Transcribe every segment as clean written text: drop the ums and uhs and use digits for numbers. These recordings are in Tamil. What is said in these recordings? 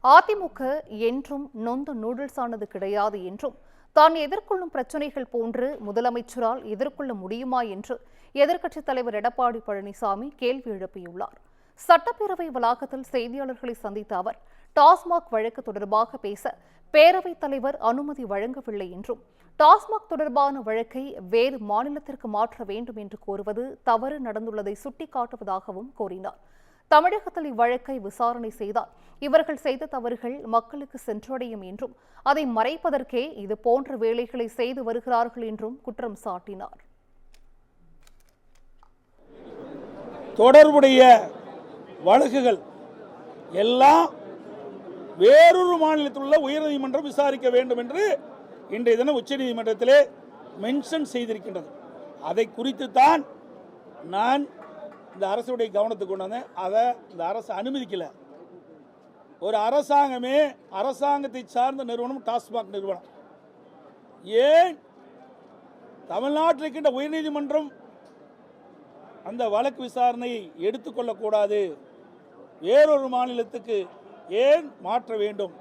அதிமுக என்றும் நொந்து நூடுல்ஸ் ஆனது கிடையாது என்றும் தான் எதிர்கொள்ளும் பிரச்சினைகள் போன்று முதலமைச்சரால் எதிர்கொள்ள முடியுமா என்று எதிர்க்கட்சித் தலைவர் எடப்பாடி பழனிசாமி கேள்வி எழுப்பியுள்ளார். சட்டப்பேரவை வளாகத்தில் செய்தியாளர்களை சந்தித்த அவர் டாஸ்மாக் வழக்கு தொடர்பாக பேச பேரவைத் தலைவர் அனுமதி வழங்கவில்லை என்றும் டாஸ்மாக் தொடர்பான வழக்கை வேறு மாநிலத்திற்கு மாற்ற வேண்டும் என்று கோருவது தவறு நடந்துள்ளதை சுட்டிக்காட்டுவதாகவும் கூறினார். தமிழகத்தில் இவ்வழக்கை விசாரணை செய்தால் இவர்கள் செய்த தவறுகள் மக்களுக்கு சென்றடையும் என்றும் அதை மறைப்பதற்கே இது போன்ற வேலைகளை செய்து வருகிறார்கள் என்றும் குற்றம் சாட்டினார். தொடர்புடைய வழக்குகள் எல்லாம் வேறொரு மாநிலத்தில் உள்ள உயர்நீதிமன்றம் விசாரிக்க வேண்டும் என்று இன்றைய தினம் உச்சநீதிமன்றத்திலே மென்ஷன் செய்திருக்கின்றது. அதை குறித்து தான் நான் இந்த அரசுடைய கவனத்துக்கு கொண்டு வந்தேன். அதை இந்த அரசு அனுமதிக்கல. ஒரு அரசாங்கமே அரசாங்கத்தை சார்ந்த நிறுவனம் டாஸ்மாக் நிறுவனம். ஏன் தமிழ்நாட்டில் இருக்கின்ற உயர்நீதிமன்றம் அந்த வழக்கு விசாரணையை எடுத்துக்கொள்ளக்கூடாது, வேறொரு மாநிலத்துக்கு ஏன் மாற்ற வேண்டும்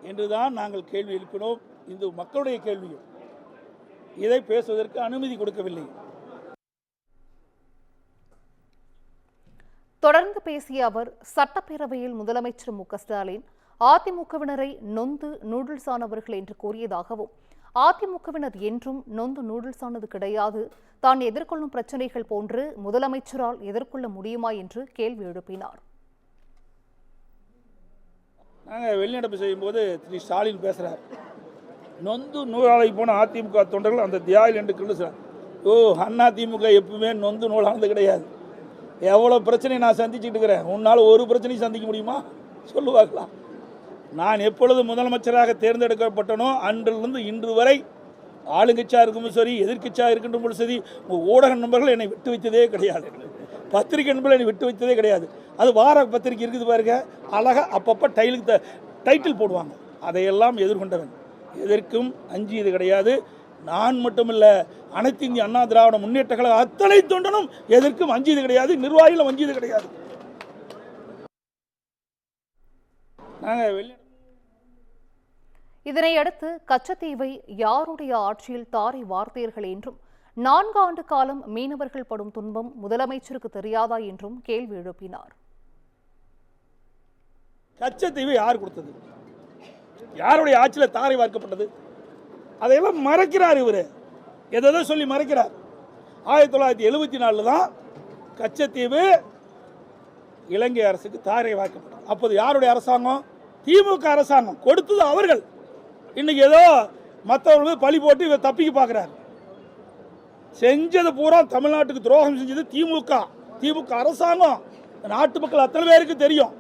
என்றுதான் நாங்கள் கேள்வி எழுப்பினோம். இந்த மக்களுடைய கேள்வியும் இதை பேசுவதற்கு அனுமதி கொடுக்கவில்லை. தொடர்ந்து பேசிய அவர் சட்டப்பேரவையில் முதலமைச்சர் மு.க.ஸ்டாலின் அதிமுகவினரை நொந்து நூடுல்ஸ் ஆனவர்கள் என்று கூறியதாகவும் அதிமுகவினர் என்றும் நொந்து நூடுல்ஸ் ஆனது கிடையாது, தான் எதிர்கொள்ளும் பிரச்சினைகள் போன்று முதலமைச்சரால் எதிர்கொள்ள முடியுமா என்று கேள்வி எழுப்பினார். நாங்கள் வெளிநடப்பு செய்யும் போது திரு ஸ்டாலின் பேசுகிறார், நொந்து நூலாளி போன அதிமுக தொண்டர்கள் அந்த தியாகில் என்று சொல்லுறார். அதிமுக எப்பவுமே நொந்து நூலானது கிடையாது. எவ்வளோ பிரச்சனை நான் சந்திச்சுட்டு இருக்கிறேன், உன்னால் ஒரு பிரச்சனையும் சந்திக்க முடியுமா சொல்லுவாங்களா? நான் எப்பொழுது முதலமைச்சராக தேர்ந்தெடுக்கப்பட்டனோ அன்றிலிருந்து இன்று வரை ஆளுங்கட்சியாக இருக்கும் சரி, எதிர்கட்சியாக இருக்கின்ற சரி, ஊடக நண்பர்கள் என்னை விட்டு வைத்ததே கிடையாது, பத்திரிகை நண்பர்கள் என்னை விட்டு வைத்ததே கிடையாது. அது வார பத்திரிகை இருக்குது பாருங்க, அழகாக அப்பப்போ டைட்டில் போடுவாங்க. அதையெல்லாம் எதிர்கொண்டவன், எதற்கும் அஞ்சியது கிடையாது. நான் மட்டுமல்ல, அனைத்து இந்திய அண்ணா திராவிட முன்னேற்ற கழக அத்தனை தொண்டனும் எதற்கும் அஞ்சியது கிடையாது, நிர்வாகிகளும் அஞ்சியது கிடையாது. இதனையடுத்து கச்சத்தீவை யாருடைய ஆட்சியில் தாரை வார்த்தீர்கள் என்றும் 4 ஆண்டு காலம் மீனவர்கள் படும் துன்பம் முதலமைச்சருக்கு தெரியாதா என்றும் கேள்வி எழுப்பினார். கச்சத்தீவை யார் கொடுத்தது? யாருடைய ஆட்சியில் தாரை வார்க்கப்பட்டது? அதையெல்லாம் மறைக்கிறார் இவர், எதோ சொல்லி மறைக்கிறார். 1974 தான் கச்சத்தீவு இலங்கை அரசுக்கு தாரை வார்க்கப்பட்டது. அப்போது யாருடைய அரசாங்கம்? திமுக அரசாங்கம். கொடுத்தது அவர்கள். இன்னைக்கு ஏதோ மற்றவர்கள் பழி போட்டு இவர் தப்பிக்க பார்க்கிறார். செஞ்சது பூரா தமிழ்நாட்டுக்கு துரோகம் செஞ்சது திமுக அரசாங்கம். நாட்டு மக்கள் அத்தனை பேருக்கு தெரியும்.